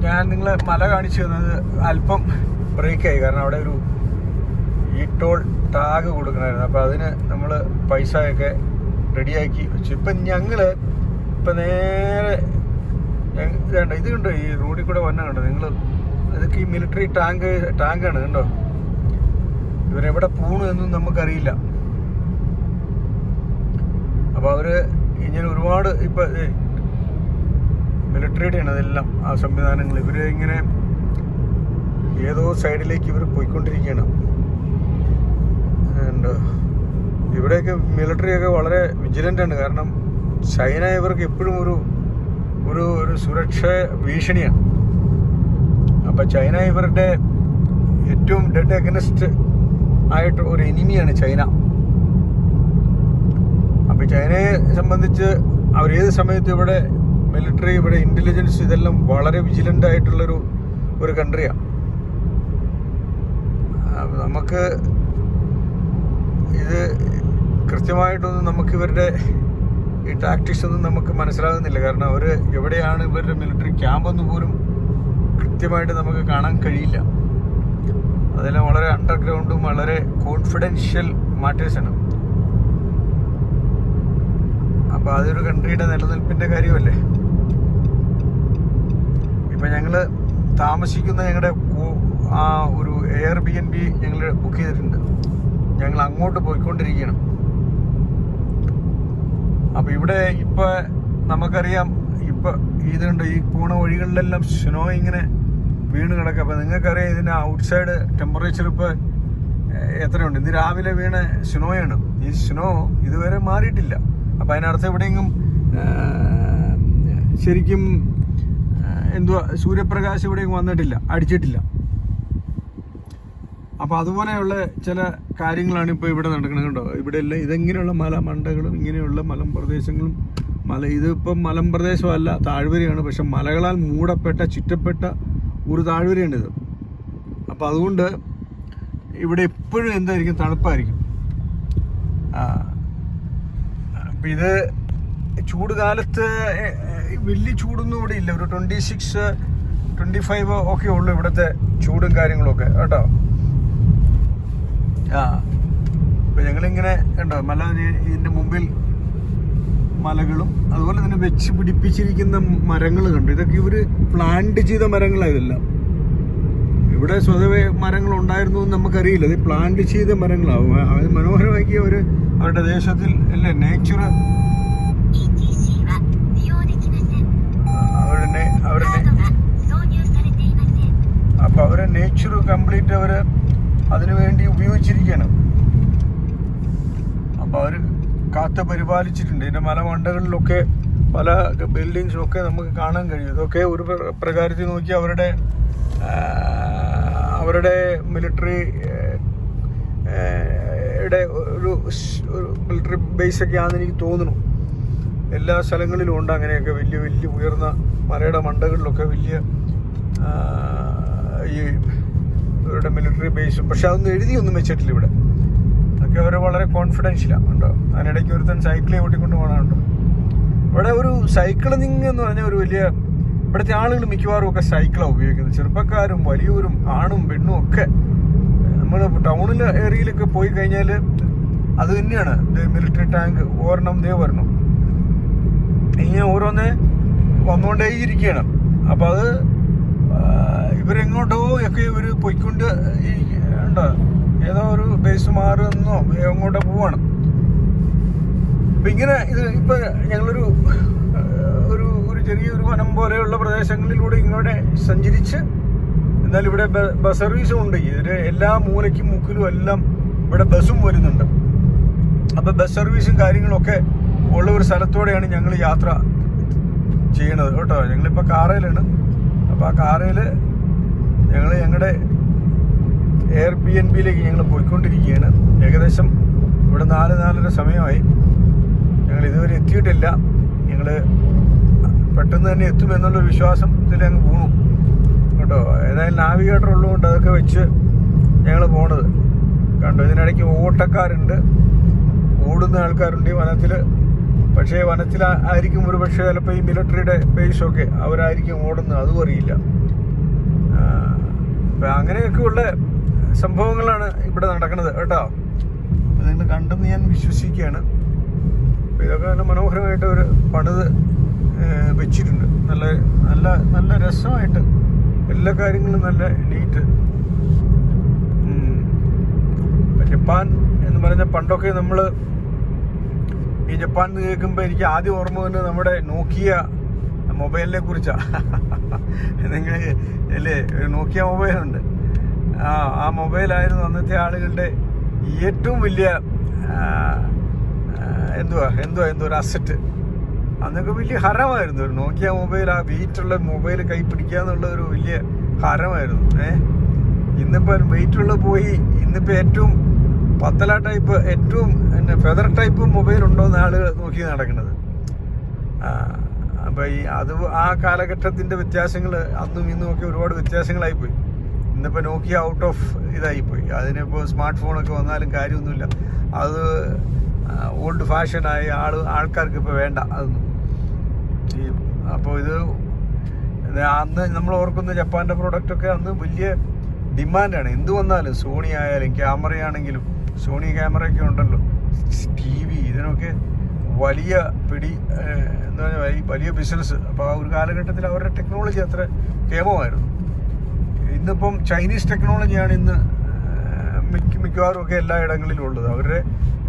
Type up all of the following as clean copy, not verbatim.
ഞാൻ നിങ്ങളെ മല കാണിച്ചു തന്നത് അല്പം ബ്രേക്കായി. കാരണം അവിടെ ഒരു ടോൾ ടാഗ് കൊടുക്കണമായിരുന്നു. അപ്പോൾ അതിന് നമ്മൾ പൈസയൊക്കെ റെഡിയാക്കി വെച്ചു. ഇപ്പം നേരെ ഇത് കണ്ടോ, ഈ റോഡിൽ കൂടെ വന്ന കണ്ടോ നിങ്ങൾ? ഇതൊക്കെ ഈ മിലിറ്ററി ടാങ്കാണ് കണ്ടോ. ഇവരെവിടെ പോണു എന്നും നമുക്കറിയില്ല. അപ്പോൾ അവർ ഇങ്ങനെ ഒരുപാട് ഇപ്പം മിലിറ്ററിയുടെയാണ് അതെല്ലാം ആ സംവിധാനങ്ങൾ. ഇവർ ഇങ്ങനെ ഏതോ സൈഡിലേക്ക് ഇവർ പോയിക്കൊണ്ടിരിക്കുകയാണ്. ഇവിടെയൊക്കെ മിലിറ്ററിയൊക്കെ വളരെ വിജിലൻ്റാണ്. കാരണം ചൈന ഇവർക്ക് എപ്പോഴും ഒരു സുരക്ഷ ഭീഷണിയാണ്. അപ്പം ചൈന ഇവരുടെ ഏറ്റവും ഡെഡ് അഗനസ്റ്റ് ആയിട്ട് ഒരു എനിമിയാണ് ചൈന. അപ്പം ചൈനയെ സംബന്ധിച്ച് അവരേത് സമയത്ത് ഇവിടെ മിലിറ്ററി, ഇവിടെ ഇൻ്റലിജൻസ് ഇതെല്ലാം വളരെ വിജിലൻ്റ് ആയിട്ടുള്ളൊരു കൺട്രിയാണ്. നമുക്ക് ഇത് കൃത്യമായിട്ടൊന്നും നമുക്ക് ഇവരുടെ ഈ ടാക്ടിക്സ് ഒന്നും നമുക്ക് മനസ്സിലാകുന്നില്ല. കാരണം അവർ എവിടെയാണ് ഇവരുടെ മിലിറ്ററി ക്യാമ്പെന്ന് പോലും കൃത്യമായിട്ട് നമുക്ക് കാണാൻ കഴിയില്ല. അതെല്ലാം വളരെ അണ്ടർഗ്രൗണ്ടും വളരെ കോൺഫിഡൻഷ്യൽ മാറ്റേഴ്സാണ്. അപ്പോൾ അതൊരു കൺട്രിയുടെ നിലനിൽപ്പിൻ്റെ കാര്യമല്ലേ. ഇപ്പം ഞങ്ങൾ താമസിക്കുന്ന ഞങ്ങളുടെ ആ ഒരു Airbnb ഞങ്ങൾ ബുക്ക് ചെയ്തിട്ടുണ്ട്. ഞങ്ങൾ അങ്ങോട്ട് പോയിക്കൊണ്ടിരിക്കുകയാണ്. അപ്പോൾ ഇവിടെ ഇപ്പം നമുക്കറിയാം, ഇപ്പം ഇതുണ്ട് ഈ പോണ വഴികളിലെല്ലാം സ്നോ ഇങ്ങനെ വീണ് കിടക്കുക. അപ്പോൾ നിങ്ങൾക്കറിയാം ഇതിൻ്റെ ഔട്ട്സൈഡ് ടെമ്പറേച്ചർ ഇപ്പോൾ എത്രയുണ്ട്. ഇന്ന് രാവിലെ വീണ സ്നോയാണ്. ഈ സ്നോ ഇതുവരെ മാറിയിട്ടില്ല. അപ്പോൾ അതിനർത്ഥം എവിടെയെങ്കിലും ശരിക്കും സൂര്യപ്രകാശം എവിടെയെങ്കിലും വന്നിട്ടില്ല, അടിച്ചിട്ടില്ല. അപ്പോൾ അതുപോലെയുള്ള ചില കാര്യങ്ങളാണ് ഇപ്പോൾ ഇവിടെ നടക്കുന്നത്. കണ്ടോ, ഇവിടെ എല്ലാം ഇതെങ്ങനെയുള്ള മലമണ്ടകളും ഇങ്ങനെയുള്ള മലമ്പ്രദേശങ്ങളും ഇതിപ്പം മലമ്പ്രദേശമല്ല, താഴ്വരയാണ്. പക്ഷെ മലകളാൽ ചുറ്റപ്പെട്ട ഒരു താഴ്വരയാണിത്. അപ്പോൾ അതുകൊണ്ട് ഇവിടെ എപ്പോഴും എന്തായിരിക്കും, തണുപ്പായിരിക്കും. അപ്പം ഇത് ചൂട് കാലത്ത് വലിയ ചൂടൊന്നും ഇവിടെ ഇല്ല. ഒരു 26-25 ഒക്കെ ഉള്ളൂ ഇവിടുത്തെ ചൂടും കാര്യങ്ങളൊക്കെ കേട്ടോ. ഇപ്പം ഞങ്ങളിങ്ങനെ കണ്ടോ, ഇതിൻ്റെ മുമ്പിൽ മലകളും അതുപോലെ തന്നെ വെച്ച് പിടിപ്പിച്ചിരിക്കുന്ന മരങ്ങൾ കണ്ടു. ഇതൊക്കെ ഇവർ പ്ലാന്റ് ചെയ്ത മരങ്ങളാണ് ഇതെല്ലാം. ഇവിടെ സ്വതവേ മരങ്ങൾ ഉണ്ടായിരുന്നു എന്ന് നമുക്കറിയില്ല. ഇത് പ്ലാന്റ് ചെയ്ത മരങ്ങളാവും. അത് മനോഹരമാക്കിയ അവരുടെ ദേശത്തിൽ അല്ലേ നേച്ചർ, അപ്പൊ അവരെ നേച്ചർ കംപ്ലീറ്റ് അവര് അതിനു വേണ്ടി ഉപയോഗിച്ചിരിക്കുകയാണ്. അപ്പൊ അവര് കാത്ത് പരിപാലിച്ചിട്ടുണ്ട്. ഇതിന്റെ മലമണ്ടകളിലൊക്കെ പല ബിൽഡിങ്സും ഒക്കെ നമുക്ക് കാണാൻ കഴിയും. ഇതൊക്കെ ഒരു പ്രകാരത്തിൽ നോക്കി അവരുടെ മിലിറ്ററിയുടെ ഒരു മിലിറ്ററി ബേസൊക്കെ ആണെന്ന് എനിക്ക് തോന്നുന്നു. എല്ലാ സ്ഥലങ്ങളിലും ഉണ്ട് അങ്ങനെയൊക്കെ വലിയ വലിയ ഉയർന്ന മലയുടെ മണ്ടകളിലൊക്കെ വലിയ ഈ ഇവരുടെ മിലിറ്ററി ബേസും. പക്ഷെ അതൊന്നും എഴുതിയൊന്നും വെച്ചിട്ടില്ല ഇവിടെ. അതൊക്കെ അവർ വളരെ കോൺഫിഡൻഷ്യലാണ്. ഉണ്ടോ, അതിനിടയ്ക്ക് ഒരുത്തൻ സൈക്കിളെ ഓട്ടിക്കൊണ്ട് പോകണമുണ്ടോ. ഇവിടെ ഒരു സൈക്ലിംഗ് എന്ന് പറഞ്ഞാൽ ഒരു വലിയ, ഇവിടുത്തെ ആളുകൾ മിക്കവാറും ഒക്കെ സൈക്കിളാണ് ഉപയോഗിക്കുന്നത്. ചെറുപ്പക്കാരും വലിയവരും ആണും പെണ്ണും ഒക്കെ. നമ്മൾ ടൗണിൽ ഏരിയയിലൊക്കെ പോയി കഴിഞ്ഞാൽ അത് തന്നെയാണ് മിലിറ്ററി ടാങ്ക് ഒരെണ്ണം വരണം. ഇങ്ങനെ ഓരോന്ന് വന്നുകൊണ്ടേയിരിക്കുകയാണ്. അപ്പം അത് ഇവരെങ്ങോട്ടോ ഒക്കെ ഇവർ പൊയ്ക്കൊണ്ട് ഉണ്ടോ, ഏതോ ഒരു ബേസ് മാറുന്നോ എങ്ങോട്ടോ പോവാണ്. അപ്പം ഇങ്ങനെ ഇപ്പം ഞങ്ങളൊരു ചെറിയൊരു വനം പോലെയുള്ള പ്രദേശങ്ങളിലൂടെ ഇങ്ങോട്ട് സഞ്ചരിച്ച്, എന്നാൽ ഇവിടെ ബസ് സർവീസും ഉണ്ട്. ഇതിന് എല്ലാ മൂലയ്ക്കും മുക്കിലും എല്ലാം ഇവിടെ ബസ്സും വരുന്നുണ്ട്. അപ്പം ബസ് സർവീസും കാര്യങ്ങളൊക്കെ ഉള്ള ഒരു സ്ഥലത്തോടെയാണ് ഞങ്ങൾ യാത്ര ചെയ്യണത് കേട്ടോ. ഞങ്ങളിപ്പോൾ കാറയിലാണ്. അപ്പോൾ ആ കാറയിൽ ഞങ്ങളുടെ Airbnb-യിലേക്ക് ഞങ്ങൾ പോയിക്കൊണ്ടിരിക്കുകയാണ്. ഏകദേശം ഇവിടെ 4-4:30 സമയമായി. ഞങ്ങൾ ഇതുവരെ എത്തിയിട്ടില്ല. ഞങ്ങൾ പെട്ടെന്ന് തന്നെ എത്തുമെന്നുള്ളൊരു വിശ്വാസത്തിൽ അങ്ങ് പോണു കേട്ടോ. ഏതായാലും നാവിഗേറ്റർ ഉള്ളതുകൊണ്ട് അതൊക്കെ വെച്ച് ഞങ്ങൾ പോണത് കണ്ടോ. ഇതിനിടയ്ക്ക് ഓട്ടക്കാരുണ്ട്, ഓടുന്ന ആൾക്കാരുണ്ട് ഈ വനത്തിൽ. പക്ഷേ വനത്തിൽ ആയിരിക്കും ഒരു പക്ഷേ ചിലപ്പോൾ ഈ മിലിറ്ററിയുടെ ബേസൊക്കെ അവരായിരിക്കും ഓടുന്നത്, അതും അറിയില്ല. അപ്പം അങ്ങനെയൊക്കെയുള്ള സംഭവങ്ങളാണ് ഇവിടെ നടക്കുന്നത് കേട്ടോ. അത് നിങ്ങൾ കണ്ടെന്ന് ഞാൻ വിശ്വസിക്കുകയാണ്. അപ്പോൾ ഇതൊക്കെ നല്ല മനോഹരമായിട്ട് ഒരു പണിത് വെച്ചിട്ടുണ്ട്. നല്ല നല്ല നല്ല രസമായിട്ട് എല്ലാ കാര്യങ്ങളും നല്ല നീറ്റ്. ജപ്പാൻ എന്ന് പറഞ്ഞാൽ പണ്ടൊക്കെ നമ്മൾ ഈ ജപ്പാൻ എന്ന് കേൾക്കുമ്പോൾ എനിക്ക് ആദ്യം ഓർമ്മ വന്നത് നമ്മുടെ നോക്കിയ മൊബൈലിനെ കുറിച്ചാണ്. നിങ്ങൾ അല്ലേ, ഒരു നോക്കിയ മൊബൈലുണ്ട്. ആ മൊബൈലായിരുന്നു അന്നത്തെ ആളുകളുടെ ഏറ്റവും വലിയ എന്തുവാ ഒരു അസറ്റ്. അന്നൊക്കെ വലിയ ഹരമായിരുന്നു ഒരു നോക്കിയ മൊബൈൽ. ആ വെയിറ്റുള്ള മൊബൈൽ കൈ പിടിക്കുക എന്നുള്ള ഒരു വലിയ ഹരമായിരുന്നു. ഇന്നിപ്പോൾ വെയിറ്റുള്ള പോയി. ഇന്നിപ്പോൾ ഏറ്റവും പത്തല ടൈപ്പ്, ഏറ്റവും ഫെദർ ടൈപ്പ് മൊബൈൽ ഉണ്ടോ എന്ന് ആളുകൾ നോക്കി നടക്കുന്നത്. അപ്പം ആ കാലഘട്ടത്തിൻ്റെ വ്യത്യാസങ്ങൾ അന്നും ഇന്നും ഒക്കെ ഒരുപാട് വ്യത്യാസങ്ങളായിപ്പോയി. ഇന്നിപ്പോൾ നോക്കിയ ഔട്ട് ഓഫ് ഇതായിപ്പോയി. അതിനിപ്പോൾ സ്മാർട്ട് ഫോണൊക്കെ വന്നാലും കാര്യമൊന്നുമില്ല. അത് ഓൾഡ് ഫാഷനായി ആൾക്കാർക്ക് ഇപ്പോൾ വേണ്ട അതൊന്നും. അപ്പോൾ ഇത് അന്ന് നമ്മൾ ഓർക്കുന്ന ജപ്പാൻ്റെ പ്രോഡക്റ്റൊക്കെ അന്ന് വലിയ ഡിമാൻഡാണ്. എന്ത് വന്നാലും സോണി ആയാലും ക്യാമറയാണെങ്കിലും, സോണി ക്യാമറയൊക്കെ ഉണ്ടല്ലോ, TV, ഇതിനൊക്കെ വലിയ പിടി, എന്താ പറയുക, വലിയ ബിസിനസ്. അപ്പോൾ ആ ഒരു കാലഘട്ടത്തിൽ അവരുടെ ടെക്നോളജി അത്ര കേമമായിരുന്നു. ഇന്നിപ്പം ചൈനീസ് ടെക്നോളജിയാണ് ഇന്ന് മിക്കവാറും ഒക്കെ എല്ലാ ഇടങ്ങളിലും ഉള്ളത്. അവരുടെ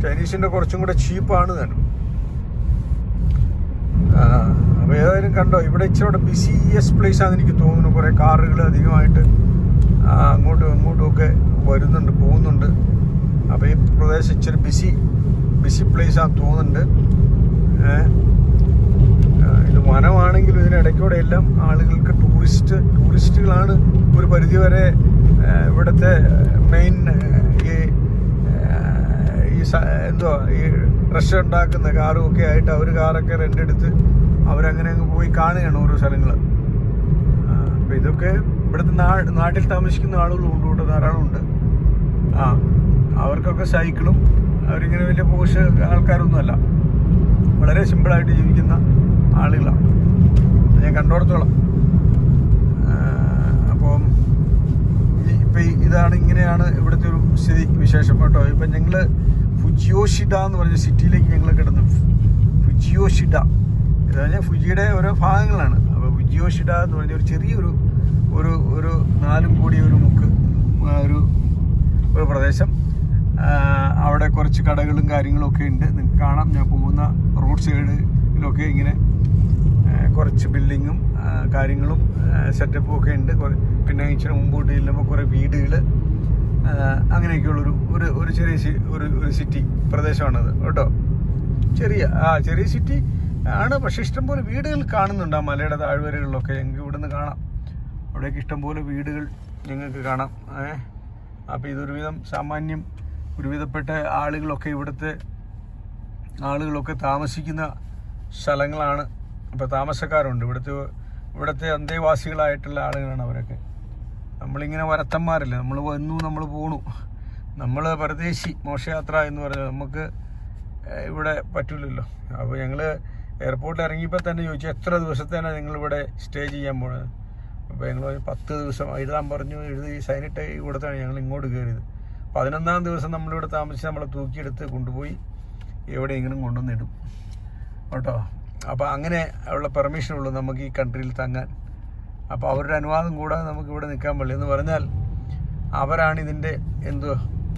ചൈനീസിൻ്റെ കുറച്ചും കൂടെ ചീപ്പാണ് തന്നെ. അപ്പോൾ ഏതായാലും കണ്ടോ, ഇവിടെ ഇച്ചിരി ബിസിയസ്റ്റ് പ്ലേസ് ആണെന്ന് എനിക്ക് തോന്നുന്നു. കുറേ കാറുകൾ അധികമായിട്ട് അങ്ങോട്ടും ഇങ്ങോട്ടും ഒക്കെ വരുന്നുണ്ട്, പോകുന്നുണ്ട്. അപ്പോൾ ഈ പ്രദേശം ഇച്ചിരി ബിസി പ്ലേസ് ആണെന്ന് തോന്നുന്നുണ്ട്. ഇത് വനമാണെങ്കിലും ഇതിനിടയ്ക്കൂടെ എല്ലാം ആളുകൾക്ക് ടൂറിസ്റ്റുകളാണ് ഒരു പരിധിവരെ ഇവിടുത്തെ മെയിൻ ഈ റഷ് ഉണ്ടാക്കുന്ന കാറും ഒക്കെ ആയിട്ട് അവർ കാറൊക്കെ റെൻ്റ് എടുത്ത് അവരങ്ങനെ അങ്ങ് പോയി കാണുകയാണ് ഓരോ സ്ഥലങ്ങൾ. അപ്പോൾ ഇതൊക്കെ ഇവിടുത്തെ നാട്ടിൽ താമസിക്കുന്ന ആളുകളും ഉണ്ട് കേട്ടോ, ധാരാളം ഉണ്ട്. അവർക്കൊക്കെ സൈക്കിളും, അവരിങ്ങനെ വലിയ പോഷ് ആൾക്കാരൊന്നുമല്ല, വളരെ സിമ്പിളായിട്ട് ജീവിക്കുന്ന ആളുകളാണ് ഞാൻ കണ്ടോടത്തോളം. അപ്പം ഇപ്പം ഇങ്ങനെയാണ് ഇവിടുത്തെ ഒരു സ്ഥിതി വിശേഷം കേട്ടോ. ഇപ്പം ഞങ്ങൾ ഫുജിയോഷിഡ എന്ന് പറഞ്ഞ സിറ്റിയിലേക്ക് ഞങ്ങൾ കിടന്നു. ഫുജിയോഷിഡ എന്ന് പറഞ്ഞാൽ ഫുജിയുടെ ഓരോ ഭാഗങ്ങളാണ്. അപ്പോൾ ഫുജിയോഷിഡ എന്ന് പറഞ്ഞ ഒരു ചെറിയൊരു ഒരു 4 കോടി ഒരു മുക്ക് ഒരു പ്രദേശം. അവിടെ കുറച്ച് കടകളും കാര്യങ്ങളും ഒക്കെ ഉണ്ട്, നിങ്ങൾക്ക് കാണാം. ഞാൻ പോകുന്ന റോഡ് സൈഡിലൊക്കെ ഇങ്ങനെ കുറച്ച് ബിൽഡിങ്ങും കാര്യങ്ങളും സെറ്റപ്പും ഒക്കെ ഉണ്ട്. പിന്നെ ഇച്ചിരി മുമ്പോട്ട് ചെല്ലുമ്പോൾ കുറേ വീടുകൾ, അങ്ങനെയൊക്കെയുള്ളൊരു ഒരു ചെറിയ ഒരു സിറ്റി പ്രദേശമാണത് കേട്ടോ. ചെറിയ സിറ്റി ആണ്, പക്ഷേ ഇഷ്ടംപോലെ വീടുകൾ കാണുന്നുണ്ട് ആ മലയുടെ താഴ്വരകളിലൊക്കെ. ഞങ്ങൾക്ക് ഇവിടുന്ന് കാണാം, അവിടേക്ക് ഇഷ്ടംപോലെ വീടുകൾ ഞങ്ങൾക്ക് കാണാം. അപ്പോൾ ഇതൊരുവിധം സാമാന്യം ഒരുവിധപ്പെട്ട ഇവിടുത്തെ ആളുകളൊക്കെ താമസിക്കുന്ന സ്ഥലങ്ങളാണ്. അപ്പോൾ താമസക്കാരുണ്ട്, ഇവിടുത്തെ അന്തേവാസികളായിട്ടുള്ള ആളുകളാണ് അവരൊക്കെ. നമ്മളിങ്ങനെ വരത്തന്മാരല്ലേ, നമ്മൾ വന്നു നമ്മൾ പോണു, നമ്മൾ പരദേശി മോശയാത്ര എന്ന് പറഞ്ഞാൽ നമുക്ക് ഇവിടെ പറ്റില്ലല്ലോ. അപ്പോൾ ഞങ്ങൾ എയർപോർട്ടിൽ ഇറങ്ങിയപ്പോൾ തന്നെ ചോദിച്ചു, എത്ര ദിവസത്തേനാണ് നിങ്ങളിവിടെ സ്റ്റേ ചെയ്യാൻ പോകുന്നത്? അപ്പോൾ ഞങ്ങൾ 10 ദിവസം എഴുതാൻ പറഞ്ഞു. എഴുതി സൈനിട്ട് കൊടുത്താണ് ഞങ്ങൾ ഇങ്ങോട്ട് കയറിയത്. 11ാം ദിവസം നമ്മളിവിടെ താമസിച്ച് നമ്മളെ തൂക്കിയെടുത്ത് കൊണ്ടുപോയി എവിടെയെങ്കിലും കൊണ്ടുവന്നിടും കേട്ടോ. അപ്പോൾ അങ്ങനെ ഉള്ള പെർമിഷനുള്ളൂ നമുക്ക് ഈ കൺട്രിയിൽ തങ്ങാൻ. അപ്പോൾ അവരുടെ അനുവാദം കൂടാതെ നമുക്ക് ഇവിടെ നിൽക്കാൻ പറ്റില്ല. എന്ന് പറഞ്ഞാൽ അവരാണ് ഇതിൻ്റെ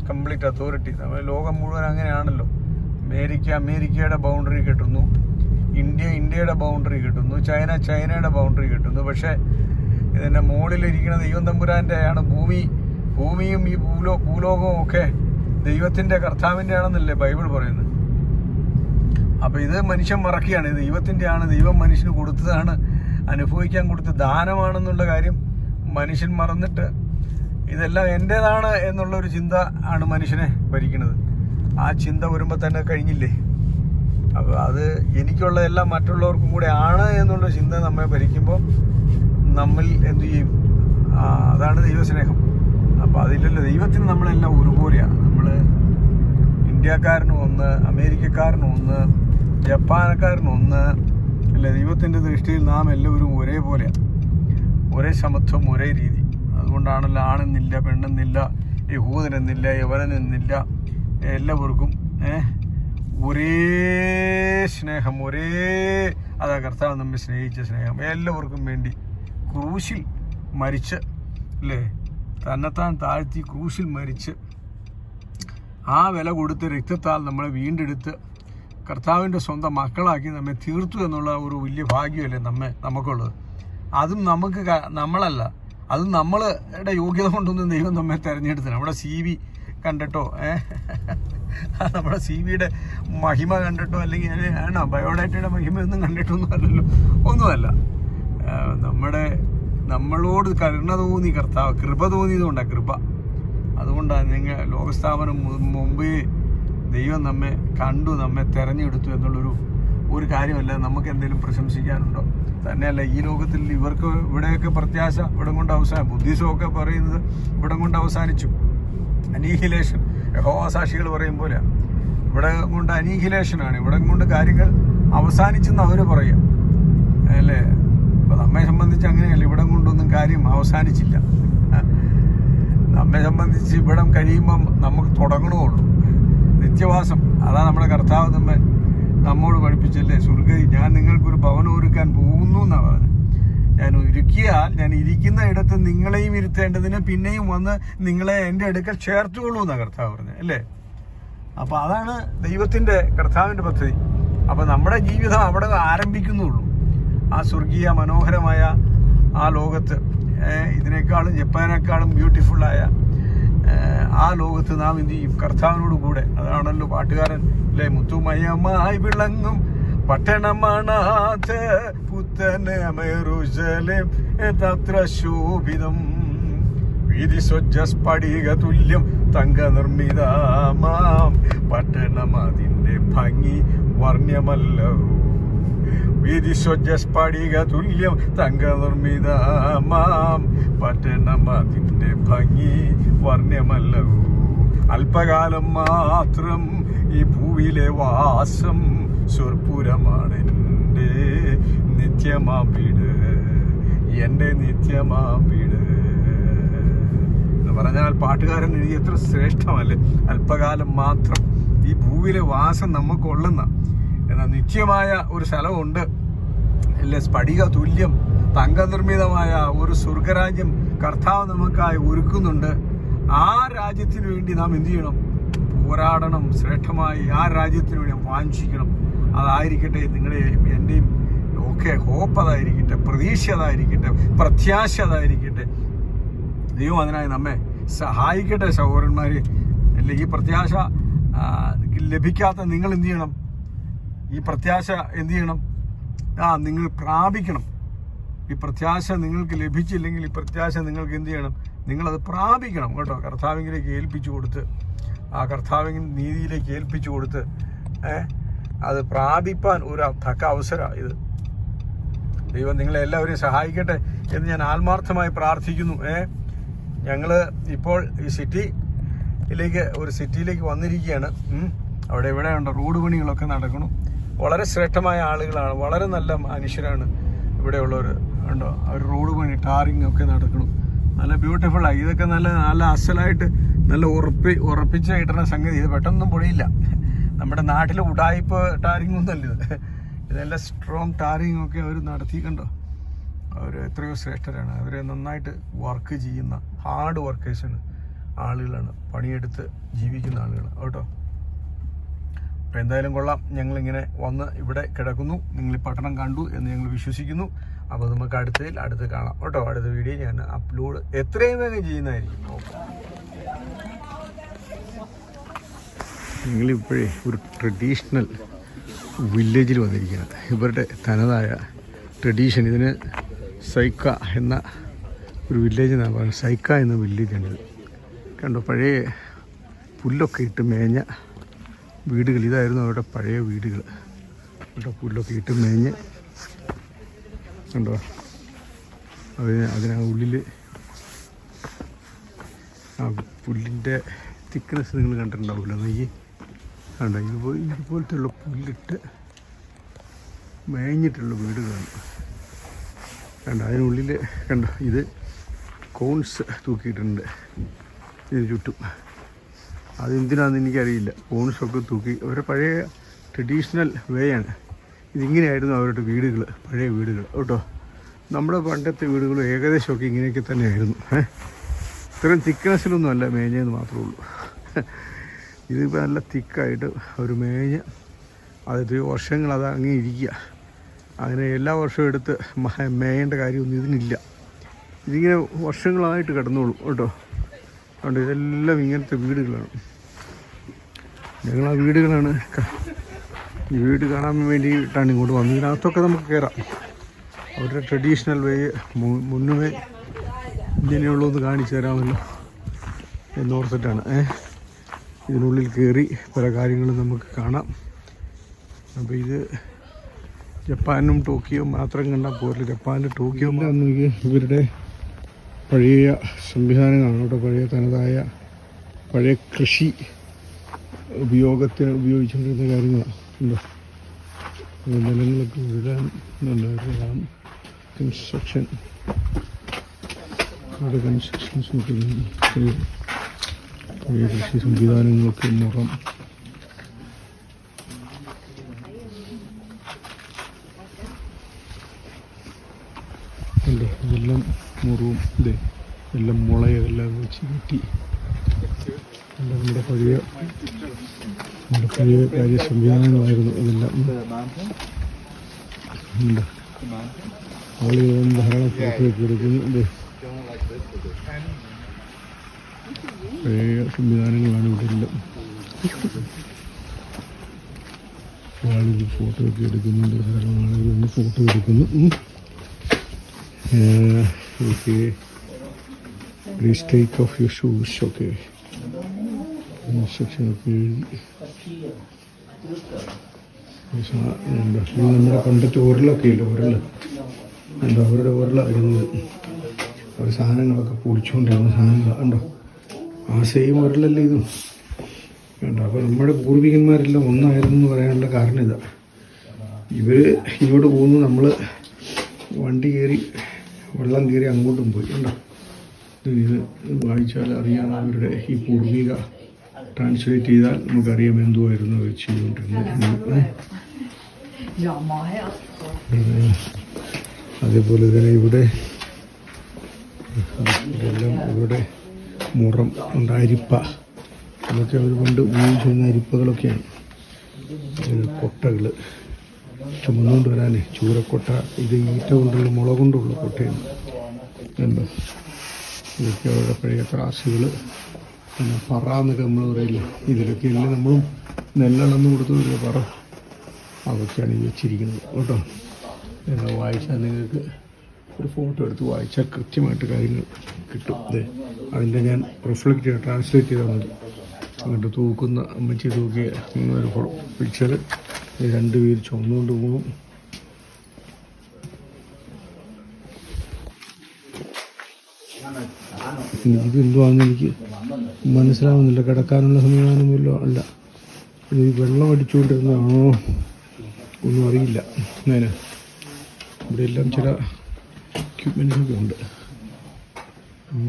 കംപ്ലീറ്റ് അതോറിറ്റി. നമ്മൾ ലോകം മുഴുവൻ അങ്ങനെയാണല്ലോ. അമേരിക്കയുടെ ബൗണ്ടറി കിട്ടുന്നു, ഇന്ത്യയുടെ ബൗണ്ടറി കിട്ടുന്നു, ചൈനയുടെ ബൗണ്ടറി കിട്ടുന്നു. പക്ഷേ ഇതിൻ്റെ മുകളിലിരിക്കുന്ന ദൈവം തമ്പുരാൻ്റെ ആണ്. ഭൂമിയും ഈ ഭൂലോകവും ഒക്കെ ദൈവത്തിൻ്റെ കർത്താവിൻ്റെ ആണെന്നല്ലേ ബൈബിൾ പറയുന്നത്. അപ്പോൾ ഇത് മനുഷ്യൻ മറക്കുകയാണ്. ഇത് ദൈവത്തിൻ്റെ ആണ്, ദൈവം മനുഷ്യന് കൊടുത്തതാണ്, അനുഭവിക്കാൻ കൊടുത്ത ദാനമാണെന്നുള്ള കാര്യം മനുഷ്യൻ മറന്നിട്ട് ഇതെല്ലാം എൻ്റേതാണ് എന്നുള്ളൊരു ചിന്ത ആണ് മനുഷ്യനെ ഭരിക്കുന്നത്. ആ ചിന്ത വരുമ്പോൾ തന്നെ കഴിഞ്ഞില്ലേ. അപ്പോൾ അത് എനിക്കുള്ളതെല്ലാം മറ്റുള്ളവർക്കും കൂടെ ആണ് എന്നുള്ള ചിന്ത നമ്മെ ഭരിക്കുമ്പോൾ നമ്മൾ എന്തു ചെയ്യും? അതാണ് ദൈവസ്നേഹം. അപ്പോൾ അതിലല്ലോ, ദൈവത്തിന് നമ്മളെല്ലാം ഒരുപോലെയാണ്. നമ്മൾ ഇന്ത്യക്കാരനും ഒന്ന്, അമേരിക്കക്കാരനും ഒന്ന്, ജപ്പാനക്കാരനൊന്ന് അല്ലേ. ദൈവത്തിൻ്റെ ദൃഷ്ടിയിൽ നാം എല്ലാവരും ഒരേപോലെയാണ്, ഒരേ സമത്വം, ഒരേ രീതി. അതുകൊണ്ടാണല്ലോ ആണെന്നില്ല, പെണ്ണെന്നില്ല, യഹൂദനെന്നില്ല, യവനെന്നില്ല, എല്ലാവർക്കും ഒരേ സ്നേഹം, അതാ കർത്താവ് നമ്മെ സ്നേഹിച്ച സ്നേഹം. എല്ലാവർക്കും വേണ്ടി ക്രൂശിൽ മരിച്ച് അല്ലേ, തന്നെത്താൻ താഴ്ത്തി ക്രൂശിൽ മരിച്ച് ആ വില കൊടുത്ത് രക്തത്താൽ നമ്മളെ വീണ്ടെടുത്ത് കർത്താവിൻ്റെ സ്വന്തം മക്കളാക്കി നമ്മെ തീർത്തു എന്നുള്ള ഒരു വലിയ ഭാഗ്യമല്ലേ നമുക്കുള്ളത്. അതും നമുക്ക് നമ്മളല്ല, അതും നമ്മളുടെ യോഗ്യത കൊണ്ടൊന്നും ദൈവം നമ്മെ തിരഞ്ഞെടുത്തില്ല. നമ്മുടെ CV കണ്ടിട്ടോ, നമ്മുടെ CV-യുടെ മഹിമ കണ്ടിട്ടോ, അല്ലെങ്കിൽ ബയോഡാറ്റയുടെ മഹിമയൊന്നും കണ്ടിട്ടൊന്നും അല്ലല്ലോ, ഒന്നുമല്ല. നമ്മളോട് കരുണ തോന്നി കർത്താവ്, കൃപ തോന്നിയതുകൊണ്ടാണ്, കൃപ. അതുകൊണ്ടാണ് നിങ്ങൾ ലോകസ്ഥാപനം മുമ്പേ ദൈവം നമ്മെ കണ്ടു, നമ്മെ തിരഞ്ഞെടുത്തു എന്നുള്ളൊരു കാര്യമല്ല. നമുക്ക് എന്തെങ്കിലും പ്രശംസിക്കാനുണ്ടോ? തന്നെയല്ല, ഈ ലോകത്തിൽ ഇവർക്ക് ഇവിടെയൊക്കെ പ്രത്യാശ ഇവിടം കൊണ്ട് അവസാനം, ബുദ്ധിസമൊക്കെ പറയുന്നത് ഇവിടം കൊണ്ട് അവസാനിച്ചു, അനീഹിലേഷൻ. യഹോവാസാക്ഷികൾ പറയും പോലെ ഇവിടെ കൊണ്ട് അനീഹിലേഷനാണ്, ഇവിടെ കൊണ്ട് കാര്യങ്ങൾ അവസാനിച്ചെന്ന് അവർ പറയാം അല്ലേ. അപ്പം നമ്മെ സംബന്ധിച്ച് അങ്ങനെയല്ല, ഇവിടം കൊണ്ടൊന്നും കാര്യം അവസാനിച്ചില്ല. നമ്മെ സംബന്ധിച്ച് ഇവിടം കഴിയുമ്പം നമുക്ക് തുടങ്ങണമുള്ളൂ നിത്യവാസം. അതാ നമ്മുടെ കർത്താവ് നമ്മോട് പഠിപ്പിച്ചല്ലേ, ഞാൻ നിങ്ങൾക്കൊരു ഭവനം ഒരുക്കാൻ പോകുന്നു എന്നാണ് പറഞ്ഞത്. ഞാൻ ഇരിക്കുന്ന ഇടത്ത് നിങ്ങളെയും ഇരുത്തേണ്ടതിന് പിന്നെയും വന്ന് നിങ്ങളെ എൻ്റെ അടുക്കൽ ചേർത്തുകൊള്ളൂ എന്നാണ് കർത്താവ് പറഞ്ഞത് അല്ലേ. അപ്പം അതാണ് ദൈവത്തിൻ്റെ, കർത്താവിൻ്റെ പദ്ധതി. അപ്പം നമ്മുടെ ജീവിതം അവിടെ ആരംഭിക്കുന്നുള്ളൂ. ആ സ്വർഗീയ മനോഹരമായ ആ ലോകത്ത്, ഇതിനേക്കാളും ജപ്പാനേക്കാളും ബ്യൂട്ടിഫുള്ളായ ആ ലോകത്ത് നാം എന്ത് ചെയ്യും? കർത്താവിനോട് കൂടെ. അതാണല്ലോ പാട്ടുകാരൻ അല്ലേ, മുത്തുമയമായി വിളങ്ങും പട്ടണമാണാഥ പുത്തനമേറുശലേം തത്ര ശോഭിതം വീതിസ്വജ്ജസ്ഫടിക തുല്യം തങ്ക നിർമ്മിതമാം പട്ടണം അതിൻ്റെ ഭംഗി വർണ്യമല്ലവോ. വീതിസ്വജ്ജസ്ഫടിക തുല്യം തങ്ക നിർമ്മിതമാം പട്ടണം അതിൻ്റെ ഭംഗി വർണ്യമല്ലവോ. അല്പകാലം മാത്രം ഈ ഭൂവിലെ വാസം, സ്വർപ്പുരമാണെൻ്റെ നിത്യമാം വീട്, എൻ്റെ നിത്യമാം വീട് എന്ന് പറഞ്ഞാൽ പാട്ടുകാരൻ എഴുതി എത്ര ശ്രേഷ്ഠമല്ലേ. അല്പകാലം മാത്രം ഈ ഭൂവിലെ വാസം നമുക്കുള്ളെന്ന, എന്നാൽ നിത്യമായ ഒരു സ്ഥലമുണ്ട് അല്ലേ. സ്ഫടിക തുല്യം തങ്കനിർമ്മിതമായ ഒരു സ്വർഗരാജ്യം കർത്താവ് നമുക്കായി ഒരുക്കുന്നുണ്ട്. ആ രാജ്യത്തിന് വേണ്ടി നാം എന്ത് ചെയ്യണം? പോരാടണം. ശ്രേഷ്ഠമായി ആ രാജ്യത്തിന് വേണ്ടി വാഞ്ചിക്കണം. അതായിരിക്കട്ടെ നിങ്ങളുടെയും എൻ്റെയും ഒക്കെ ഹോപ്പ്, അതായിരിക്കട്ടെ പ്രതീക്ഷ, അതായിരിക്കട്ടെ പ്രത്യാശ, അതായിരിക്കട്ടെ. ദൈവം അതിനായി നമ്മെ സഹായിക്കട്ടെ സഹോദരന്മാരെ. അല്ലെ, ഈ പ്രത്യാശ ലഭിക്കാത്ത നിങ്ങൾ എന്ത് ചെയ്യണം? ഈ പ്രത്യാശ എന്ത് ചെയ്യണം? നിങ്ങൾ പ്രാപിക്കണം. ഈ പ്രത്യാശ നിങ്ങൾക്ക് ലഭിച്ചില്ലെങ്കിൽ ഈ പ്രത്യാശ നിങ്ങൾക്ക് എന്ത് ചെയ്യണം? നിങ്ങളത് പ്രാപിക്കണം കേട്ടോ. കർത്താവിലേക്ക് ഏൽപ്പിച്ചു കൊടുത്ത്, ആ കർത്താവിൻ നീതിയിലേക്ക് ഏൽപ്പിച്ചു കൊടുത്ത് അത് പ്രാപിപ്പാൻ ഒരു തക്ക അവസരമാണ് ഇത്. ദൈവം നിങ്ങളെ എല്ലാവരെയും സഹായിക്കട്ടെ എന്ന് ഞാൻ ആത്മാർത്ഥമായി പ്രാർത്ഥിക്കുന്നു. ഞങ്ങൾ ഇപ്പോൾ ഈ സിറ്റിയിലേക്ക് വന്നിരിക്കുകയാണ്. അവിടെ ഇവിടെയുണ്ട് റോഡ് പണികളൊക്കെ നടക്കണം. വളരെ ശ്രേഷ്ഠമായ ആളുകളാണ്, വളരെ നല്ല മനുഷ്യരാണ് ഇവിടെയുള്ളവർ. ഉണ്ടോ, അവർ റോഡ് പണി ടാറിങ് ഒക്കെ നടക്കണം. നല്ല ബ്യൂട്ടിഫുള്ളായി. ഇതൊക്കെ നല്ല അസലായിട്ട് നല്ല ഉറപ്പിച്ച് കിട്ടുന്ന സംഗതി. ഇത് പെട്ടെന്നൊന്നും പൊടിയില്ല. നമ്മുടെ നാട്ടിലെ ഉടായിപ്പ് ടാറിങ് ഒന്നുമല്ല ഇത്. ഇതെല്ലാം സ്ട്രോങ് ടാറിങ് ഒക്കെ അവർ നടത്തിയിട്ടുണ്ടോ. അവർ എത്രയോ ശ്രേഷ്ഠരാണ്. അവർ നന്നായിട്ട് വർക്ക് ചെയ്യുന്ന ഹാർഡ് വർക്കേഴ്സാണ് ആളുകളാണ്, പണിയെടുത്ത് ജീവിക്കുന്ന ആളുകൾ കേട്ടോ. അപ്പോൾ എന്തായാലും കൊള്ളാം. ഞങ്ങളിങ്ങനെ വന്ന് ഇവിടെ കിടക്കുന്നു. നിങ്ങൾ ഈ പട്ടണം കണ്ടു എന്ന് ഞങ്ങൾ വിശ്വസിക്കുന്നു. അപ്പോൾ നമുക്ക് അടുത്ത് കാണാം കേട്ടോ. അടുത്ത വീഡിയോ ഞാൻ അപ്ലോഡ് എത്രയും വേഗം ചെയ്യുന്നതായിരിക്കും. ഞങ്ങളിപ്പോഴേ ഒരു ട്രഡീഷണൽ വില്ലേജിൽ വന്നിരിക്കുന്നത്. ഇവരുടെ തനതായ ട്രഡീഷൻ. ഇതിന് സൈക്ക എന്ന ഒരു വില്ലേജ് എന്നാണ് പറയുന്നത്. സൈക്ക എന്ന വില്ലേജാണിത്. കണ്ടോ, പഴയ പുല്ലൊക്കെ ഇട്ട് മേഞ്ഞ വീടുകൾ. ഇതായിരുന്നു അവരുടെ പഴയ വീടുകൾ കേട്ടോ. പുല്ലൊക്കെ ഇട്ട് മേഞ്ഞ് കണ്ടോ. അതിനുള്ളിൽ ആ പുല്ലിൻ്റെ തിക്നെസ് നിങ്ങൾ കണ്ടിട്ടുണ്ടാവില്ല. നെയ്യ് കണ്ടോ. ഇതുപോലത്തെയുള്ള പുല്ലിട്ട് മേഞ്ഞിട്ടുള്ള വീടുകളാണ്. കണ്ട അതിനുള്ളിൽ കണ്ട ഇത് കോൺസ് തൂക്കിയിട്ടുണ്ട് ഇത് ചുറ്റും. അതെന്തിനാണെന്ന് എനിക്കറിയില്ല. കോൺസൊക്കെ തൂക്കി അവരുടെ പഴയ ട്രഡീഷണൽ വേ ആണ്. ഇതിങ്ങനെയായിരുന്നു അവരുടെ വീടുകൾ, പഴയ വീടുകൾ കേട്ടോ. നമ്മുടെ പണ്ടത്തെ വീടുകളും ഏകദേശമൊക്കെ ഇങ്ങനെയൊക്കെ തന്നെയായിരുന്നു. ഇത്രയും തിക്നെസ്സിലൊന്നും അല്ല മേഞ്ഞതെന്ന് മാത്രമേ ഉള്ളൂ. ഇതിപ്പോൾ നല്ല തിക്കായിട്ട് ഒരു മേഞ്ഞ് അത് വർഷങ്ങൾ അത് അങ്ങനെ ഇരിക്കുക. അങ്ങനെ എല്ലാ വർഷവും എടുത്ത് മേയേണ്ട കാര്യമൊന്നും ഇതിനില്ല. ഇതിങ്ങനെ വർഷങ്ങളായിട്ട് കിടന്നോളും കേട്ടോ. അതുകൊണ്ട് ഇതെല്ലാം ഇങ്ങനത്തെ വീടുകളാണ്. ഞങ്ങൾ ആ വീടുകളാണ് ഈ വീട് കാണാൻ വേണ്ടിയിട്ടാണ് ഇങ്ങോട്ട് വന്നത്. ഇതിനകത്തൊക്കെ നമുക്ക് കയറാം. അവരുടെ ട്രഡീഷണൽ വേ മുന്നേ ഇങ്ങനെയുള്ളതൊന്ന് കാണിച്ചു തരാമല്ലോ എന്നോർത്തിട്ടാണ്. ഇതിനുള്ളിൽ കയറി പല കാര്യങ്ങളും നമുക്ക് കാണാം. അപ്പോൾ ഇത് ജപ്പാനും ടോക്കിയോ മാത്രം കണ്ടാൽ പോരില്ല. ജപ്പാനിൽ ടോക്കിയോ ഇവരുടെ പഴയ സംവിധാനങ്ങളാണ് കേട്ടോ. പഴയ തനതായ പഴയ കൃഷി ഉപയോഗിച്ചുകൊണ്ടിരുന്ന കാര്യങ്ങളാണ്. ഉണ്ടോ നിലങ്ങളൊക്കെ വിടാൻ കൺസ്ട്രക്ഷൻ അവിടെ കൺസ്ട്രക്ഷൻസ് പഴയ കൃഷി സംവിധാനങ്ങളൊക്കെ മുറം ഇതെല്ലാം മുറിവും ഇതേ എല്ലാം മുളയെല്ലാം വെച്ച് കെട്ടി നമ്മുടെ പഴയ കാര്യ സംവിധാനങ്ങളായിരുന്നു ഇതെല്ലാം. ഉണ്ട് ആളുകളും ധാരാളം ഫോട്ടോയൊക്കെ എടുക്കുന്നു. ഇതേ പഴയ സംവിധാനങ്ങളാണ് ഇവിടെ എല്ലാം. ആളുകൾ ഫോട്ടോയൊക്കെ എടുക്കുന്നുണ്ട്. ധാരാളം ആളുകൾ വന്ന് ഫോട്ടോ എടുക്കുന്നു. Okay, please take off your shoes. Okay. Section of നമ്മുടെ പണ്ടത്തെ ഉരുളൊക്കെ ഇല്ല, ഉരുള് ഉണ്ടോ, അവരുടെ ഉരുളായിരുന്നു. അവർ സാധനങ്ങളൊക്കെ പൊടിച്ചുകൊണ്ടിരുന്ന സാധനങ്ങൾ ഉണ്ടോ. ആ സെയിം ഉരുളല്ലേ ഇതും ഉണ്ടോ. അപ്പോൾ നമ്മുടെ പൂർവികന്മാരെല്ലാം ഒന്നായിരുന്നു എന്ന് പറയാനുള്ള കാരണം ഇതാ. ഇവർ ഇങ്ങോട്ട് പോകുന്നു, നമ്മൾ വണ്ടി കയറി വെള്ളം കയറി അങ്ങോട്ടും പോയി ഉണ്ടോ. ഇത് വായിച്ചാൽ അറിയാം അവരുടെ ഈ പൂർവിക ട്രാൻസ്ലേറ്റ് ചെയ്താൽ നമുക്കറിയാം എന്തുമായിരുന്നു അവർ ചെയ്തുകൊണ്ടിരുന്നത്. അതേപോലെ തന്നെ ഇവിടെ ഇതെല്ലാം ഇവരുടെ മുറം ഉണ്ട്, അരിപ്പ. അതൊക്കെ അവർ കൊണ്ട് ഉപയോഗിച്ചിരുന്ന അരിപ്പകളൊക്കെയാണ്. കൊട്ടകൾ ചുമന്നുകൊണ്ട് വരാനേ ചൂരക്കൊട്ട. ഇത് ഈറ്റ കൊണ്ടുള്ള മുള കൊണ്ടുള്ള കൊട്ടയാണ് ഉണ്ടോ. ഇതൊക്കെ അവരുടെ പഴയ ത്രാസുകൾ. പിന്നെ പറ എന്നൊക്കെ നമ്മൾ പറയില്ലേ, ഇതിലൊക്കെ ഇല്ലേ നമ്മളും നെല്ലളന്ന് കൊടുത്തതില്ല പറ. അതൊക്കെയാണ് ഈ വെച്ചിരിക്കുന്നത് കേട്ടോ. നിങ്ങൾ വായിച്ചാൽ നിങ്ങൾക്ക് ഒരു ഫോട്ടോ എടുത്ത് വായിച്ചാൽ കൃത്യമായിട്ട് കാര്യങ്ങൾ കിട്ടും. അതെ, അതിൻ്റെ ഞാൻ റിഫ്ലക്റ്റ് ചെയ്ത് ട്രാൻസ്ലേറ്റ് ചെയ്താൽ മതി. അങ്ങോട്ട് തൂക്കുന്ന അമ്മച്ചി തൂക്കിയ ഒരു പിക്ചർ രണ്ട് പേര് ചുമന്നുകൊണ്ട് പോകും. ഇതെന്തുവാണെന്ന് എനിക്ക് മനസ്സിലാവുന്നില്ല. കിടക്കാനുള്ള സംവിധാനമല്ലോ അല്ല. ഇത് വെള്ളം അടിച്ചുകൊണ്ടിരുന്നതാണോ ഒന്നും അറിയില്ല. ഞാൻ ഇവിടെ എല്ലാം ചില എക്യുപ്മെൻറ്റ്സൊക്കെ ഉണ്ട്.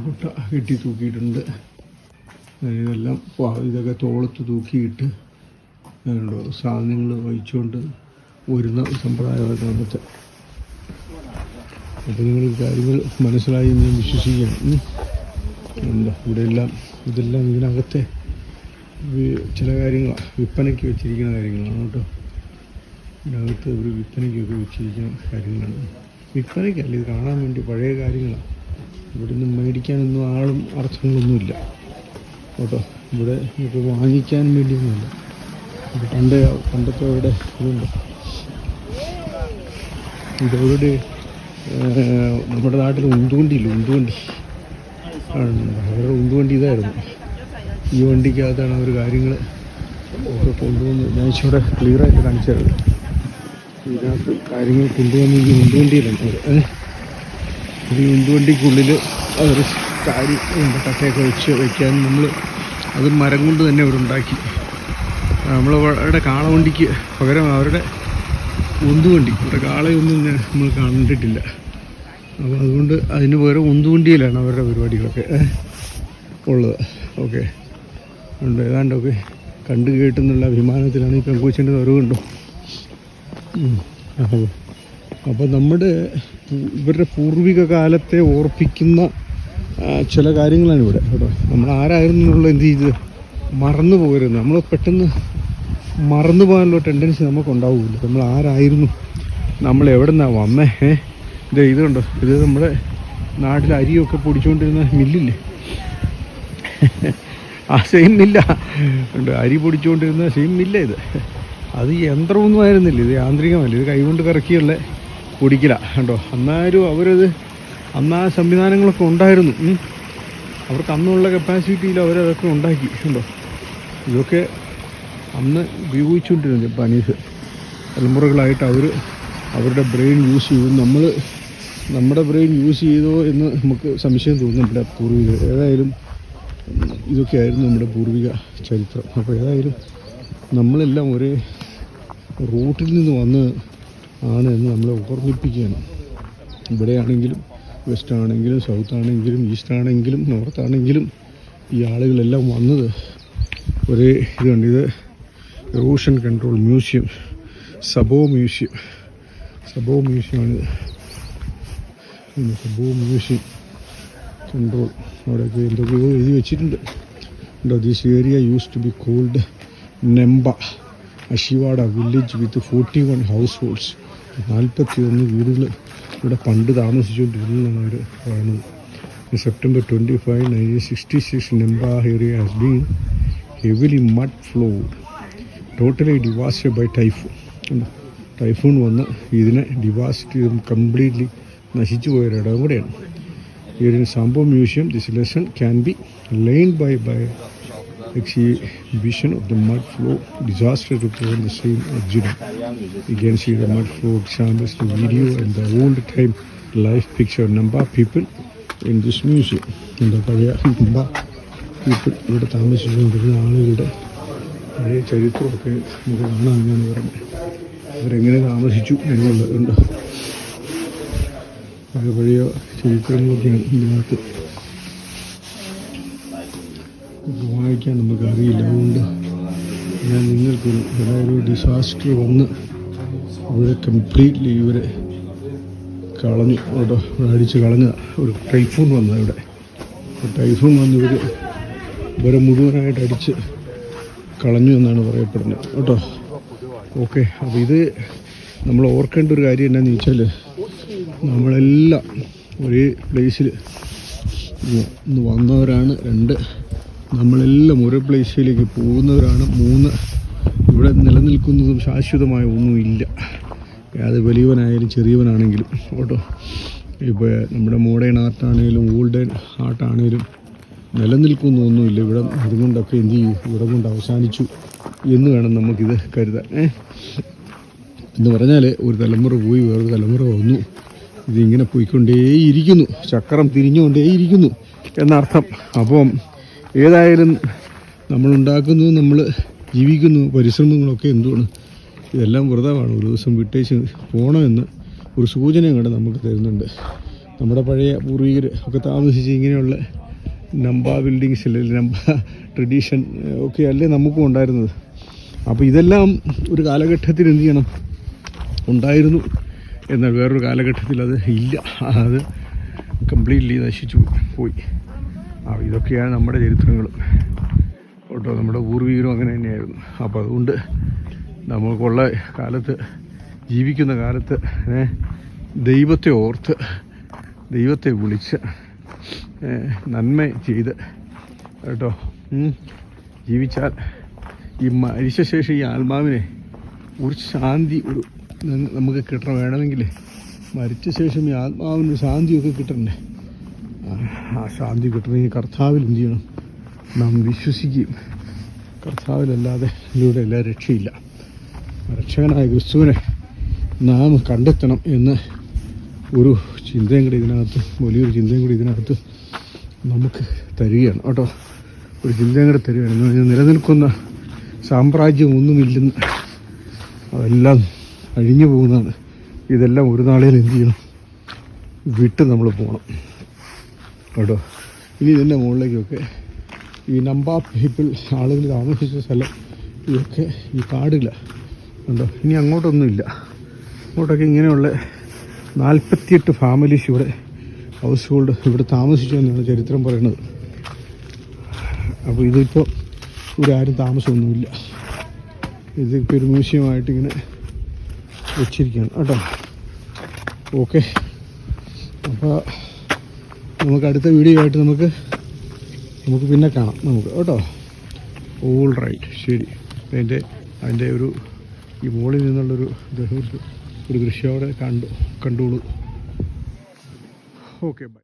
മുട്ട കെട്ടി തൂക്കിയിട്ടുണ്ട്. ഇതെല്ലാം ഇതൊക്കെ തോളത്ത് തൂക്കിയിട്ട് ഉണ്ടോ സാധനങ്ങൾ വഹിച്ചുകൊണ്ട് വരുന്ന സമ്പ്രദായമായിരുന്നു അന്നത്തെ. അപ്പോൾ നിങ്ങൾ കാര്യങ്ങൾ മനസ്സിലായി ഞാൻ വിശ്വസിക്കുകയാണ്. എന്താ ഇവിടെ എല്ലാം ഇതെല്ലാം ഇതിനകത്തെ ചില കാര്യങ്ങളാണ്, വിൽപ്പനയ്ക്ക് വെച്ചിരിക്കുന്ന കാര്യങ്ങളാണ് കേട്ടോ. ഇതിനകത്ത് ഒരു വിൽപ്പനയ്ക്കൊക്കെ വെച്ചിരിക്കുന്ന കാര്യങ്ങളാണ്. വിൽപ്പനയ്ക്കല്ല, ഇത് കാണാൻ വേണ്ടി പഴയ കാര്യങ്ങളാണ്. ഇവിടെ നിന്ന് മേടിക്കാനൊന്നും ആളും അർത്ഥങ്ങളൊന്നുമില്ല കേട്ടോ. ഇവിടെ ഇപ്പോൾ വാങ്ങിക്കാൻ വേണ്ടിയൊന്നുമില്ല. പണ്ടത്തെ അവരുടെ ഇതുണ്ട്. ഇതവരുടെ നമ്മുടെ നാട്ടിൽ ഉന്തുവണ്ടിയില്ല, ഉന്തുവണ്ടി അവരുടെ ഉന്തുവണ്ടി ഇതായിരുന്നു. ഈ വണ്ടിക്കകത്താണ് അവർ കാര്യങ്ങൾ ഒക്കെ കൊണ്ടുവന്ന് ഞാൻ ഇച്ചിരി ക്ലിയറായിട്ട് കാണിച്ചു തരുന്നത്. ഇതിനകത്ത് കാര്യങ്ങൾ കൊണ്ടുവന്ന് ഈ ഉന്തുവണ്ടിയിലാണ് അവർ. ഈ ഉന്തുവണ്ടിക്കുള്ളിൽ അവർ കാരി തട്ടയൊക്കെ വയ്ക്കാൻ നമ്മൾ അത് മരം കൊണ്ട് തന്നെ അവരുണ്ടാക്കി. നമ്മളവരുടെ കാളവണ്ടിക്ക് പകരം അവരുടെ ഉന്തുവണ്ടി. ഇവിടെ കാളയൊന്നും നമ്മൾ കണ്ടിട്ടില്ല. അപ്പോൾ അതുകൊണ്ട് അതിന് പകരം ഉന്തുവണ്ടിയിലാണ് അവരുടെ പരിപാടികളൊക്കെ ഉള്ളത്. ഓക്കെ ഉണ്ട്. ഏതാണ്ടൊക്കെ കണ്ടു കേട്ടെന്നുള്ള അഭിമാനത്തിലാണ് ഈ പെങ്കൂച്ചൻ്റെ വരവുണ്ടോ. അപ്പോൾ നമ്മുടെ ഇവരുടെ പൂർവിക കാലത്തെ ഓർപ്പിക്കുന്ന ചില കാര്യങ്ങളാണ് ഇവിടെ കേട്ടോ. നമ്മൾ ആരായിരുന്നു എന്നുള്ള എന്ത് ചെയ്ത് മറന്നു പോകരുത്. നമ്മൾ പെട്ടെന്ന് മറന്നു പോകാനുള്ള ടെൻഡൻസി നമുക്കുണ്ടാവില്ല. നമ്മൾ ആരായിരുന്നു, നമ്മൾ എവിടെ നിന്നാണ് വന്നേ. ഇത് കണ്ടോ, ഇത് നമ്മുടെ നാട്ടിൽ അരിയൊക്കെ പൊടിച്ചുകൊണ്ടിരുന്ന മില്ലില്ലേ, ആ സെയിം മില്ല ഉണ്ട്. അരി പൊടിച്ചുകൊണ്ടിരുന്ന സെയിം മില്ല ഇത്. അത് യന്ത്രമൊന്നും ആയിരുന്നില്ല, ഇത് യാന്ത്രികമല്ല, ഇത് കൈകൊണ്ട് കറക്കിയുള്ള പൊടിക്കില്ല കണ്ടോ. അന്നാരും അവരത് അന്ന് ആ സംവിധാനങ്ങളൊക്കെ ഉണ്ടായിരുന്നു. അവർക്ക് അന്നുള്ള കപ്പാസിറ്റിയിൽ അവരതൊക്കെ ഉണ്ടാക്കി കണ്ടോ. ഇതൊക്കെ അന്ന് ഉപയോഗിച്ചുകൊണ്ടിരുന്നു ജപ്പാനീസ്. തലമുറകളായിട്ട് അവരുടെ ബ്രെയിൻ യൂസ് ചെയ്തു. നമ്മുടെ ബ്രെയിൻ യൂസ് ചെയ്തോ എന്ന് നമുക്ക് സംശയം തോന്നും. നമ്മുടെ പൂർവികർ ഏതായാലും ഇതൊക്കെയായിരുന്നു നമ്മുടെ പൂർവിക ചരിത്രം. അപ്പോൾ ഏതായാലും നമ്മളെല്ലാം ഒരേ റൂട്ടിൽ നിന്ന് വന്ന് ആണ് എന്ന് നമ്മളെ ഓർമ്മിപ്പിക്കുകയാണ്. ഇവിടെയാണെങ്കിലും വെസ്റ്റ് ആണെങ്കിലും സൗത്ത് ആണെങ്കിലും ഈസ്റ്റ് ആണെങ്കിലും നോർത്ത് ആണെങ്കിലും ഈ ആളുകളെല്ലാം വന്നത് ഒരേ ഇതുണ്ട്. ഇത് എറോഷൻ കൺട്രോൾ മ്യൂസിയം, സബോ മ്യൂസിയമാണിത്. Sabo museum control. അവിടെയൊക്കെ എന്തൊക്കെയോ എഴുതി വെച്ചിട്ടുണ്ട്. This area use to be called Nemba Ashiwada village with 41 households. 41 വീടുകൾ ഇവിടെ പണ്ട് താമസിച്ചുകൊണ്ടിരുന്നതാണ് അവർ പറയുന്നത്. September 25, 1966 Nemba area has been heavily mud flowed, totally devastated by typhoon വന്ന് ഇതിനെ ഡിവാസ്റ്റ് ചെയ്ത് കംപ്ലീറ്റ്ലി നശിച്ചു പോയൊരിടം കൂടെയാണ്. Here in Sambo Museum, this lesson can be learned by exhibition of the mud flow disaster to prevent the same accident. You can see the mud flow examples, the video and the old time life picture of Namba people in this museum. In the Namba people ഇവിടെ താമസിച്ചുകൊണ്ടിരുന്ന ആളുകളുടെ പഴയ ചരിത്രമൊക്കെ നമുക്ക് കാണാമെന്നാണ് പറയുന്നത്. അവരെങ്ങനെ താമസിച്ചു എന്നുള്ളതുണ്ട്. പഴയ ചരിത്രങ്ങളൊക്കെയാണ് ഇതിനകത്ത് വായിക്കാൻ നമുക്കറിയില്ല. അതുകൊണ്ട് ഞാൻ നിങ്ങൾക്കൊരു ഡിസാസ്റ്റർ വന്ന് ഇവിടെ കംപ്ലീറ്റ്ലി ഇവരെ കളഞ്ഞു കേട്ടോ. ഇവിടെ അടിച്ച് കളഞ്ഞ ഒരു ടൈഫൂൺ വന്നത് ഇവിടെ. ടൈഫൂൺ വന്ന് ഇവരെ മുഴുവനായിട്ട് അടിച്ച് കളഞ്ഞു എന്നാണ് പറയപ്പെടുന്നത് കേട്ടോ. ഓക്കെ, അപ്പോൾ ഇത് നമ്മൾ ഓർക്കേണ്ട ഒരു കാര്യം എന്താണെന്ന് ചോദിച്ചാൽ, നമ്മളെല്ലാം ഒരേ പ്ലേസിൽ വന്നവരാണ്. 2, നമ്മളെല്ലാം ഒരേ പ്ലേസിലേക്ക് പോകുന്നവരാണ്. 3, ഇവിടെ നിലനിൽക്കുന്നതും ശാശ്വതമായ ഒന്നുമില്ല. അത് വലിയവനായാലും ചെറിയവനാണെങ്കിലും കേട്ടോ. ഇപ്പോൾ നമ്മുടെ മോഡേൺ ആർട്ടാണെങ്കിലും ഓൾഡ് ആർട്ടാണെങ്കിലും നിലനിൽക്കുന്നൊന്നുമില്ല. ഇവിടെ ഇതുകൊണ്ടൊക്കെ എന്ത് ചെയ്യും, ഇവിടെ കൊണ്ട് അവസാനിച്ചു എന്ന് വേണം നമുക്കിത് കരുതാൻ. എന്ന് പറഞ്ഞാൽ ഒരു തലമുറ പോയി വേറൊരു തലമുറ വന്നു, ഇതിങ്ങനെ പോയിക്കൊണ്ടേയിരിക്കുന്നു, ചക്രം തിരിഞ്ഞുകൊണ്ടേയിരിക്കുന്നു എന്നർത്ഥം. അപ്പം ഏതായാലും നമ്മളുണ്ടാക്കുന്നു, നമ്മൾ ജീവിക്കുന്നു, പരിശ്രമങ്ങളൊക്കെ എന്തുവാണ്, ഇതെല്ലാം വെറുതെയാണ്. ഒരു ദിവസം വിട്ടേച്ച് പോകണമെന്ന് ഒരു സൂചനയും കൂടെ നമുക്ക് തരുന്നുണ്ട്. നമ്മുടെ പഴയ പൂർവികർ ഒക്കെ താമസിച്ച് ഇങ്ങനെയുള്ള നമ്പ ബിൽഡിങ്സിൽ, നമ്പ ട്രഡീഷൻ ഒക്കെ അല്ലേ നമുക്കും ഉണ്ടായിരുന്നത്. അപ്പോൾ ഇതെല്ലാം ഒരു കാലഘട്ടത്തിൽ എന്ത് ചെയ്യണം, ഉണ്ടായിരുന്നു. എന്നാൽ വേറൊരു കാലഘട്ടത്തിൽ അത് ഇല്ല, അത് കംപ്ലീറ്റ്ലി നശിച്ചു പോയി. ഇതൊക്കെയാണ് നമ്മുടെ ചരിത്രങ്ങളും കേട്ടോ. നമ്മുടെ പൂർവികരും അങ്ങനെ തന്നെയായിരുന്നു. അപ്പോൾ അതുകൊണ്ട് നമുക്കുള്ള കാലത്ത്, ജീവിക്കുന്ന കാലത്ത് ദൈവത്തെ ഓർത്ത്, ദൈവത്തെ വിളിച്ച് നന്മ ചെയ്ത് കേട്ടോ ജീവിച്ചാൽ ഈ മരിച്ച ശേഷം ഈ ആത്മാവിനെ ഒരു ശാന്തി നമുക്ക് കിട്ടണം. വേണമെങ്കിൽ മരിച്ച ശേഷം ഈ ആത്മാവിന് ശാന്തിയൊക്കെ കിട്ടണ്ടേ. ആ ശാന്തി കിട്ടണമെങ്കിൽ കർത്താവിൽ എന്ത് ചെയ്യണം, നാം വിശ്വസിക്കുകയും കർത്താവിലല്ലാതെ ഇതിലൂടെ എല്ലാ രക്ഷയില്ല. രക്ഷകനായ ക്രിസ്തുവിനെ നാം കണ്ടെത്തണം എന്ന് ഒരു ചിന്തയും കൂടി ഇതിനകത്ത്, വലിയൊരു ചിന്തയും കൂടി ഇതിനകത്ത് നമുക്ക് തരികയാണ് കേട്ടോ. ഒരു ചിന്തയും കൂടെ തരികയാണ്. എന്ന് പറഞ്ഞാൽ നിലനിൽക്കുന്ന സാമ്രാജ്യം ഒന്നുമില്ലെന്ന്, അതെല്ലാം അഴിഞ്ഞു പോകുന്നതാണ്. ഇതെല്ലാം ഒരു നാളേൽ എന്ത് ചെയ്യണം, വിട്ട് നമ്മൾ പോകണം കേട്ടോ. ഇനി ഇതിൻ്റെ മുകളിലേക്കൊക്കെ ഈ നമ്പ പീപ്പിൾ ആളുകൾ താമസിച്ച സ്ഥലം ഇതൊക്കെ ഈ കാടില്ല കണ്ടോ. ഇനി അങ്ങോട്ടൊന്നുമില്ല. അങ്ങോട്ടൊക്കെ ഇങ്ങനെയുള്ള 48 ഫാമിലീസ് ഇവിടെ ഹൗസ് ഹോൾഡ് ഇവിടെ താമസിച്ചു എന്നാണ് ചരിത്രം പറയുന്നത്. അപ്പോൾ ഇതിപ്പോൾ ഇവിടെ ആരും താമസമൊന്നുമില്ല. ഇതിപ്പോൾ ഒരു മ്യൂസിയമായിട്ട് ഇങ്ങനെ വെച്ചിരിക്കുകയാണ് കേട്ടോ. ഓക്കെ, അപ്പോൾ നമുക്ക് അടുത്ത വീഡിയോ ആയിട്ട് നമുക്ക് പിന്നെ കാണാം നമുക്ക് കേട്ടോ. ഓൾ റൈറ്റ്, ശരി. അതിൻ്റെ ഒരു ഈ മുകളിൽ നിന്നുള്ളൊരു ഒരു ദൃശ്യം അവിടെ കണ്ടോളൂ. Okay, by.